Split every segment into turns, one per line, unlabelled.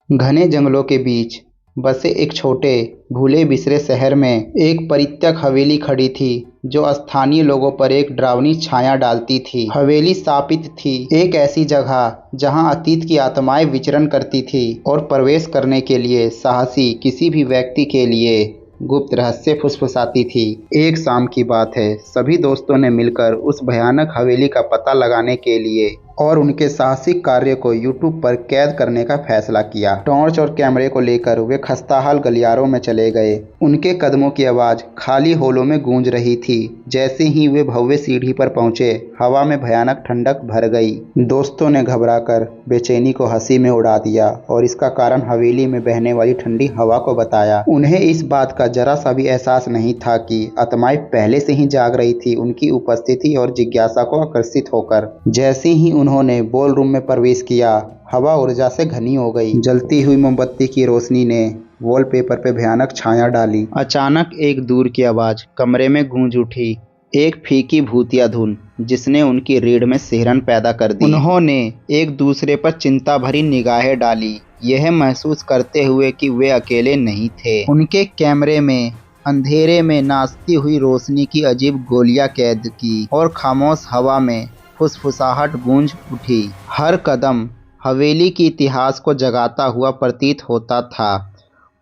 घने जंगलों के बीच बसे एक छोटे भूले बिसरे शहर में एक परित्यक्त हवेली खड़ी थी जो स्थानीय लोगों पर एक डरावनी छाया डालती थी। हवेली स्थापित थी एक ऐसी जगह जहां अतीत की आत्माएं विचरण करती थी और प्रवेश करने के लिए साहसी किसी भी व्यक्ति के लिए गुप्त रहस्य फुसफुसाती थी। एक शाम की बात है, सभी दोस्तों ने मिलकर उस भयानक हवेली का पता लगाने के लिए और उनके साहसिक कार्य को यूट्यूब पर कैद करने का फैसला किया। टॉर्च और कैमरे को लेकर वे खस्ताहाल गलियारों में चले गए। उनके कदमों की आवाज खाली हॉलों में गूंज रही थी। जैसे ही वे भव्य सीढ़ी पर पहुंचे, हवा में भयानक ठंडक भर गई। दोस्तों ने घबराकर बेचैनी को हंसी में उड़ा दिया और इसका कारण हवेली में बहने वाली ठंडी हवा को बताया। उन्हें इस बात का जरा सा भी एहसास नहीं था कि आत्माएं पहले से ही जाग रही थी, उनकी उपस्थिति और जिज्ञासा को आकर्षित होकर। जैसे ही उन्होंने बॉल रूम में प्रवेश किया, हवा ऊर्जा से घनी हो गई। जलती हुई मोमबत्ती की रोशनी ने वॉलपेपर पे भयानक छाया डाली। अचानक एक दूर की आवाज कमरे में गूंज उठी, एक फीकी भूतिया धुन जिसने उनकी रीढ़ में सिहरन पैदा कर दी। उन्होंने एक दूसरे पर चिंता भरी निगाहें डाली, यह महसूस करते हुए कि वे अकेले नहीं थे। उनके कैमरे में अंधेरे में नाचती हुई रोशनी की अजीब गोलियां कैद की और खामोश हवा में फुसफुसाहट गूंज उठी। हर कदम हवेली के इतिहास को जगाता हुआ प्रतीत होता था,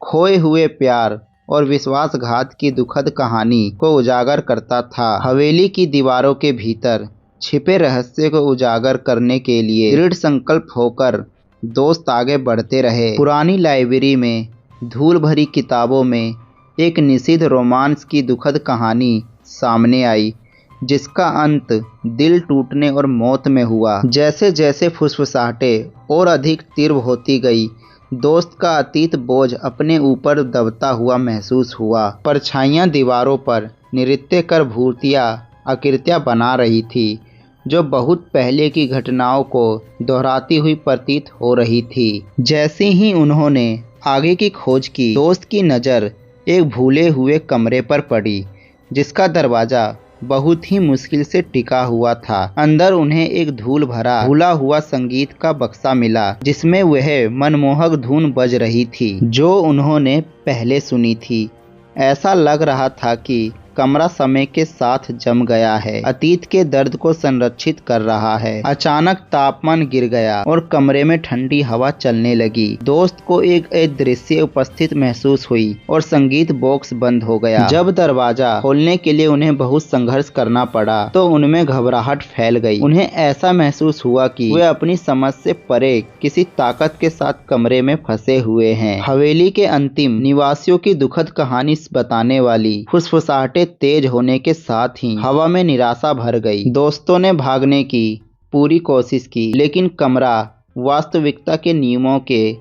खोए हुए प्यार और विश्वासघात की दुखद कहानी को उजागर करता था। हवेली की दीवारों के भीतर छिपे रहस्य को उजागर करने के लिए दृढ़ संकल्प होकर दोस्त आगे बढ़ते रहे। पुरानी लाइब्रेरी में धूल भरी किताबों में एक निषिद्ध रोमांस की दुखद कहानी सामने आई, जिसका अंत दिल टूटने और मौत में हुआ। जैसे जैसे फुसफुसाहटें और अधिक तीव्र होती गई, दोस्त का अतीत बोझ अपने ऊपर दबता हुआ महसूस हुआ। परछाइयां दीवारों पर नृत्य कर भूतिया आकृतियां बना रही थी, जो बहुत पहले की घटनाओं को दोहराती हुई प्रतीत हो रही थी। जैसे ही उन्होंने आगे की खोज की, दोस्त की नज़र एक भूले हुए कमरे पर पड़ी, जिसका दरवाज़ा बहुत ही मुश्किल से टिका हुआ था। अंदर उन्हें एक धूल भरा भूला हुआ संगीत का बक्सा मिला, जिसमें वह मनमोहक धुन बज रही थी जो उन्होंने पहले सुनी थी। ऐसा लग रहा था कि कमरा समय के साथ जम गया है, अतीत के दर्द को संरक्षित कर रहा है। अचानक तापमान गिर गया और कमरे में ठंडी हवा चलने लगी। दोस्त को एक अदृश्य उपस्थित महसूस हुई और संगीत बॉक्स बंद हो गया। जब दरवाजा खोलने के लिए उन्हें बहुत संघर्ष करना पड़ा, तो उनमें घबराहट फैल गई। उन्हें ऐसा महसूस हुआ कि वे अपनी समझ से परे किसी ताकत के साथ कमरे में फंसे हुए हैं। हवेली के अंतिम निवासियों की दुखद कहानी बताने वाली फुसफुसाहटें तेज होने के साथ ही हवा में निराशा भर गई। दोस्तों ने भागने की पूरी कोशिश की, लेकिन कमरा वास्तविकता के नियमों के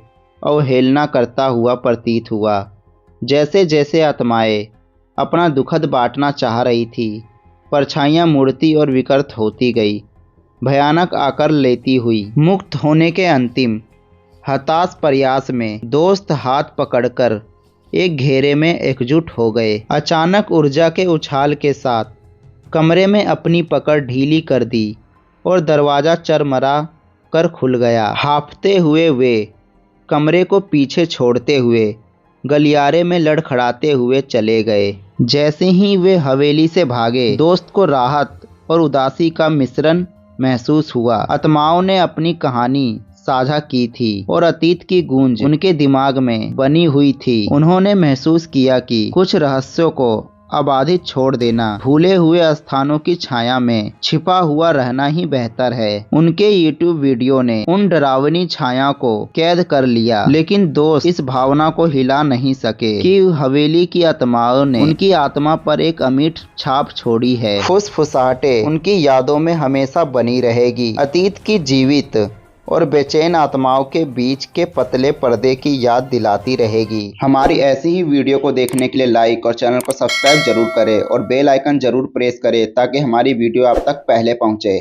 अवहेलना करता हुआ प्रतीत हुआ। जैसे जैसे आत्माएं अपना दुखद बांटना चाह रही थी, परछाइयां मुड़ती और विकृत होती गई, भयानक आकार लेती हुई। मुक्त होने के अंतिम हताश प्रयास में दोस्त हाथ पकड़कर एक घेरे में एकजुट हो गए। अचानक ऊर्जा के उछाल के साथ कमरे में अपनी पकड़ ढीली कर दी और दरवाज़ा चरमरा कर खुल गया। हांफते हुए वे कमरे को पीछे छोड़ते हुए गलियारे में लड़खड़ाते हुए चले गए। जैसे ही वे हवेली से भागे, दोस्त को राहत और उदासी का मिश्रण महसूस हुआ। आत्माओं ने अपनी कहानी साझा की थी और अतीत की गूंज उनके दिमाग में बनी हुई थी। उन्होंने महसूस किया कि कुछ रहस्यों को अबाधित छोड़ देना, भूले हुए स्थानों की छाया में छिपा हुआ रहना ही बेहतर है। उनके YouTube वीडियो ने उन डरावनी छाया को कैद कर लिया, लेकिन दोस्त इस भावना को हिला नहीं सके कि हवेली की आत्माओं ने उनकी आत्मा पर एक अमिट छाप छोड़ी है। फुसफुसाहटें उनकी यादों में हमेशा बनी रहेगी, अतीत की जीवित और बेचैन आत्माओं के बीच के पतले पर्दे की याद दिलाती रहेगी। हमारी ऐसी ही वीडियो को देखने के लिए लाइक और चैनल को सब्सक्राइब जरूर करें और बेल आइकन जरूर प्रेस करें, ताकि हमारी वीडियो आप तक पहले पहुंचे।